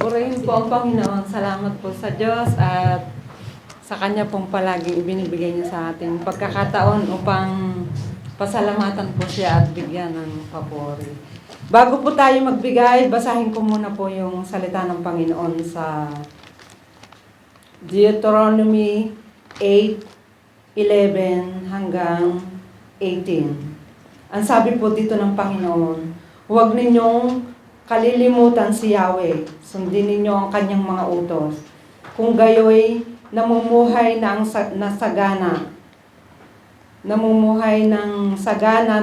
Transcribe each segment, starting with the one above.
Purihin po ang Panginoon. Salamat po sa Diyos at sa Kanya pong palaging ibinibigay niya sa ating pagkakataon upang pasalamatan po siya at bigyan ng papuri. Bago po tayo magbigay, basahin ko muna po yung salita ng Panginoon sa Deuteronomy 8:11 hanggang 18. Ang sabi po dito ng Panginoon, huwag ninyong kalilimutan si Yahweh, sundin ninyo ang kanyang mga utos. Kung gayoy, namumuhay ng sagana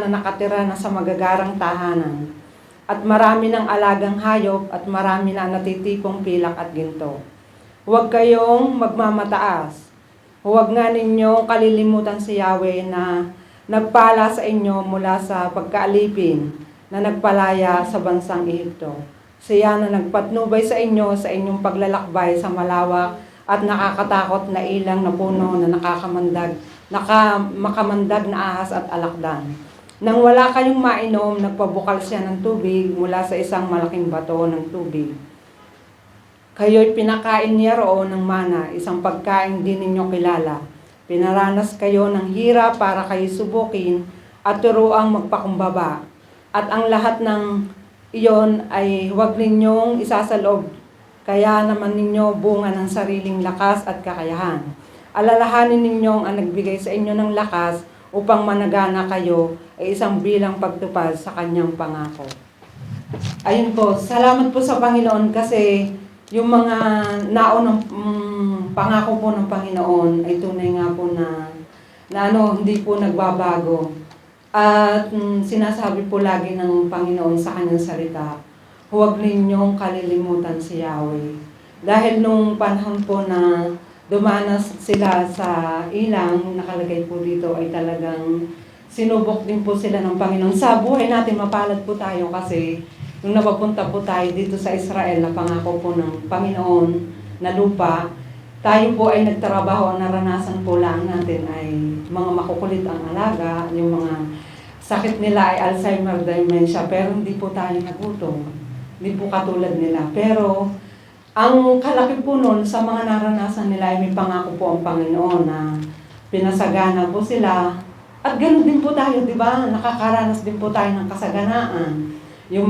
na nakatira na sa magagarang tahanan. At marami ng alagang hayop at marami na natitipong pilak at ginto. Huwag kayong magmamataas. Huwag nga ninyong kalilimutan si Yahweh na nagpala sa inyo mula sa pagkaalipin na nagpalaya sa bansang Ehipto. Siya na nagpatnubay sa inyo sa inyong paglalakbay sa malawak at nakakatakot na ilang na puno na makamandag na ahas at alakdan. Nang wala kayong mainom, nagpabukal siya ng tubig mula sa isang malaking bato ng tubig. Kayo'y pinakain niya roon ng mana, isang pagkain din ninyo kilala. Pinaranas kayo ng hirap para kayo subukin at turuang magpakumbaba. At ang lahat ng iyon ay huwag ninyong isasaloob, kaya naman ninyo bunga ng sariling lakas at kakayahan. Alalahanin ninyong ang nagbigay sa inyo ng lakas upang managana kayo ay isang bilang pagtupad sa kanyang pangako. Ayun po, salamat po sa Panginoon kasi yung mga naunang pangako po ng Panginoon ay tunay nga po na hindi po nagbabago. At sinasabi po lagi ng Panginoon sa kanyang salita, huwag ninyong kalilimutan si Yahweh. Dahil nung panahon po na dumanas sila sa ilang, nakalagay po dito ay talagang sinubok din po sila ng Panginoon. Sa buhay natin mapalad po tayo kasi nung napapunta po tayo dito sa Israel na pangako po ng Panginoon na lupa, tayo po ay nagtrabaho, ang naranasan po lang natin ay mga makukulit ang alaga, yung mga sakit nila ay Alzheimer, dementia, pero hindi po tayo nagutom. Hindi po katulad nila. Pero ang kalaki po nun sa mga naranasan nila ay may pangako po ang Panginoon na pinasagana po sila. At ganoon din po tayo, di ba? Nakakaranas din po tayo ng kasaganaan. Yung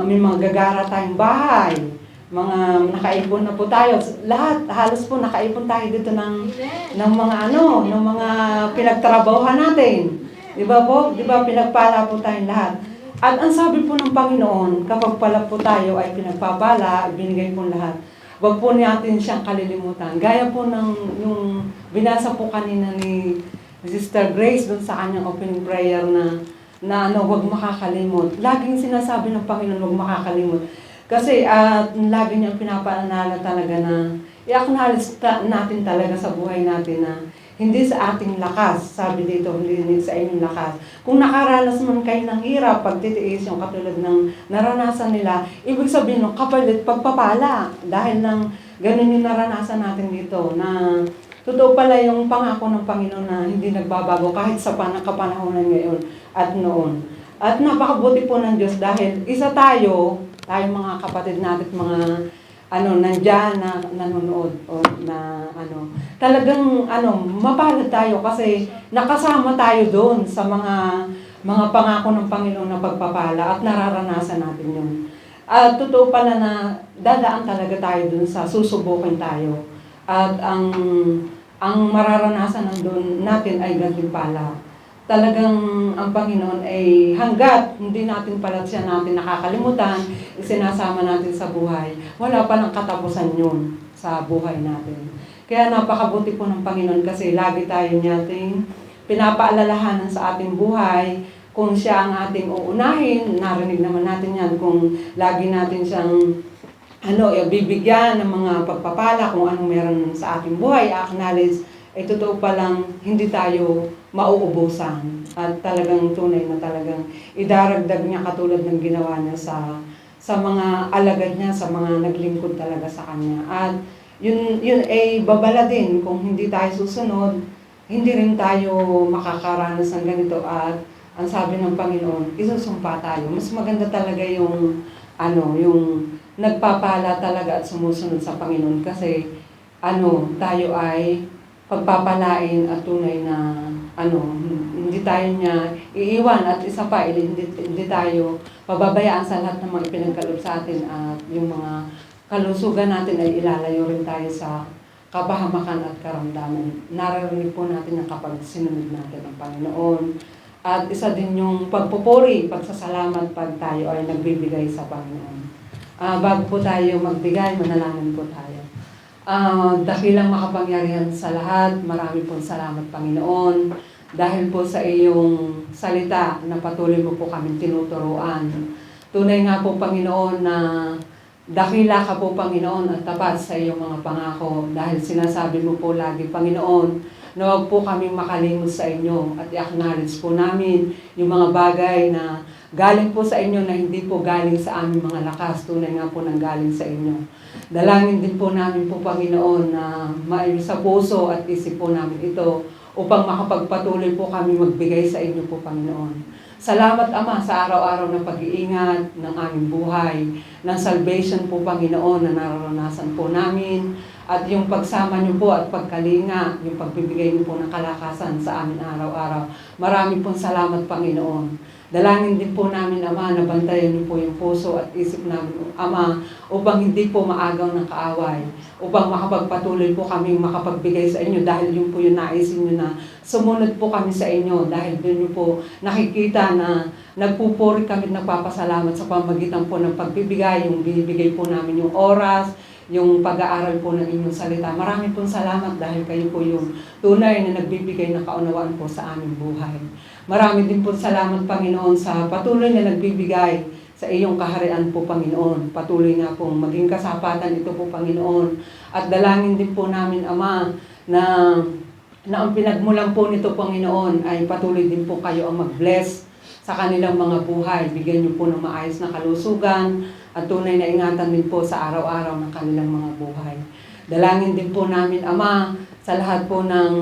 may mga gagara tayong bahay, mga nakaipon na po tayo. Lahat, halos po nakaipon tayo dito ng mga pinagtrabahuhan natin. Di ba po? Di ba pinagpala po tayong lahat? At ang sabi po ng Panginoon, kapag pala po tayo ay pinagpapala, binigay po lahat. Huwag po natin siyang kalilimutan. Gaya po ng yung binasa po kanina ni Sister Grace doon sa kanyang opening prayer na huwag makakalimot. Laging sinasabi ng Panginoon, huwag makakalimot. Kasi lagi niyang pinapaalala talaga na i-acknowledge natin talaga sa buhay natin na hindi sa ating lakas, sabi dito, hindi sa inyong lakas. Kung nakaranas man kayo ng hirap, pagtitiis yung katulad ng naranasan nila, ibig sabihin ng kapalit pagpapala. Dahil ng ganun yung naranasan natin dito na totoo pala yung pangako ng Panginoon na hindi nagbabago kahit sa kapanahonan ngayon at noon. At napakabuti po ng Diyos dahil isa tayo mga kapatid natin, mga nandyan na nanonood o talagang mapalad tayo kasi nakasama tayo doon sa mga pangako ng Panginoon na pagpapala at nararanasan natin yun. At totoo pala na dadaan talaga tayo doon sa susubukin tayo. At ang mararanasan ng doon natin ay gantimpala. Talagang ang Panginoon ay hanggat hindi natin pala siya nakakalimutan, isinasama natin sa buhay, wala pa ng katapusan yun sa buhay natin. Kaya napakabuti po ng Panginoon kasi lagi tayo nating pinapaalalahanan sa ating buhay kung siya ang ating uunahin. Narinig naman natin yan kung lagi natin siyang bibigyan ng mga pagpapala kung anong meron sa ating buhay, acknowledge, ay totoo palang hindi tayo mauubusan. At talagang tunay na talagang idaragdag niya katulad ng ginawa niya sa mga alagad niya, sa mga naglingkod talaga sa kanya. At yun ay babala din kung hindi tayo susunod, hindi rin tayo makakaranas ng ganito. At ang sabi ng Panginoon, isusumpa tayo. Mas maganda talaga yung nagpapala talaga at sumusunod sa Panginoon kasi tayo ay pagpapalain at tunay na hindi tayo niya iiwan at isa pa, hindi tayo pababayaan sa lahat ng mga ipinagkaloob sa atin at yung mga kalusugan natin ay ilalayo rin tayo sa kapahamakan at karamdaman. Naririnig po natin na kapag sinunod natin ang Panginoon. At isa din yung pagpupuri, pagsasalamat pag tayo ay nagbibigay sa Panginoon. Bago po tayo magbigay, manalangin po tayo. Dakilang makapangyarihan sa lahat, marami pong salamat Panginoon. Dahil po sa iyong salita na patuloy mo po kami tinuturuan. Tunay nga po Panginoon na dakila ka po Panginoon at tapat sa iyong mga pangako. Dahil sinasabi mo po lagi Panginoon, na huwag po kaming makalimot sa inyo at i-acknowledge po namin yung mga bagay na galing po sa inyo na hindi po galing sa aming mga lakas, tunay nga po nang galing sa inyo. Dalangin din po namin po Panginoon na maiwi sa puso at isip po namin ito upang makapagpatuloy po kami magbigay sa inyo po Panginoon. Salamat Ama sa araw-araw na pag-iingat ng aming buhay, ng salvation po Panginoon na nararanasan po namin, at yung pagsama niyo po at pagkalinga, yung pagbibigay niyo po ng kalakasan sa amin araw-araw. Marami pong salamat Panginoon. Dalangin din po namin Ama na bantayan niyo po yung puso at isip namin Ama upang hindi po maagaw ng kaaway, upang makapagpatuloy po kami makapagbigay sa inyo dahil yun po yung naisin niyo na sumunod po kami sa inyo dahil doon niyo po nakikita na nagpupuri kami at nagpapasalamat sa pamagitan po ng pagbibigay, yung binibigay po namin yung oras, yung pag-aaral po ng inyong salita. Marami pong salamat dahil kayo po yung tunay na nagbibigay ng kaunawaan po sa aming buhay. Marami din po salamat Panginoon sa patuloy na nagbibigay sa iyong kaharian po Panginoon. Patuloy na pong maging kasapatan ito po Panginoon. At dalangin din po namin Ama na ang pinagmulan po nito Panginoon ay patuloy din po kayo ang mag-bless sa kanilang mga buhay. Bigyan niyo po ng maayos na kalusugan at tunay na ingatan din po sa araw-araw ng kanilang mga buhay. Dalangin din po namin Ama sa lahat po ng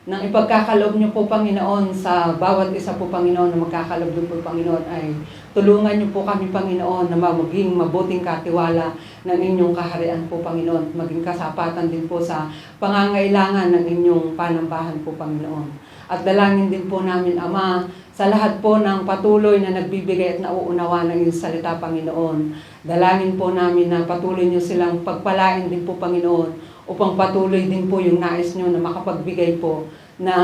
ipagkakaloob niyo po Panginoon sa bawat isa po Panginoon na magkakaloob niyo po Panginoon ay tulungan niyo po kami Panginoon na maging mabuting katiwala ng inyong kaharian po Panginoon. Maging kasapatan din po sa pangangailangan ng inyong panambahan po Panginoon. At dalangin din po namin Ama sa lahat po ng patuloy na nagbibigay at nauunawa ng iyong salita Panginoon. Dalangin po namin na patuloy niyo silang pagpalain din po Panginoon upang patuloy din po yung nais nyo na makapagbigay po na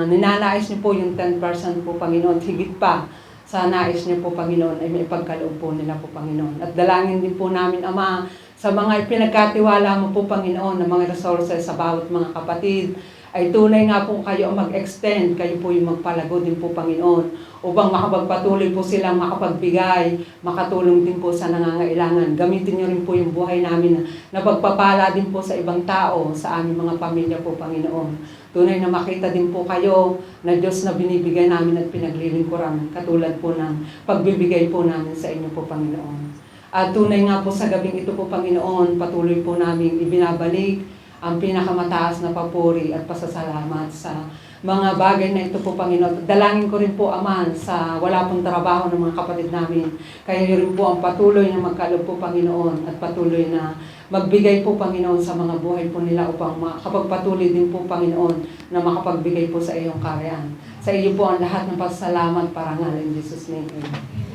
ninanais nyo po yung 10% po Panginoon, higit pa sa nais nyo po Panginoon ay may ipagkaloob po nila po Panginoon. At dalangin din po namin Ama sa mga ipinagkatiwala mo po Panginoon ng mga resources sa bawat mga kapatid, ay tunay nga po kayo ang mag-extend, kayo po yung magpalago din po Panginoon upang makapagpatuloy po silang makapagbigay, makatulong din po sa nangangailangan. Gamitin niyo rin po yung buhay namin na pagpapala din po sa ibang tao, sa aming mga pamilya po Panginoon. Tunay na makita din po kayo na Diyos na binibigay namin at pinaglilingkuran, katulad po ng pagbibigay po namin sa inyo po Panginoon. At tunay nga po sa gabing ito po Panginoon, patuloy po namin ibinabalik ang pinakamataas na papuri at pasasalamat sa mga bagay na ito po Panginoon. Dalangin ko rin po Ama sa wala pong trabaho ng mga kapatid namin. Kayo rin po ang patuloy na magkaloob po Panginoon at patuloy na magbigay po Panginoon sa mga buhay po nila upang makapagpatuloy din po Panginoon na makapagbigay po sa iyong kaharian. Sa iyo po ang lahat ng pasasalamat, parangal in Jesus' name. Amen.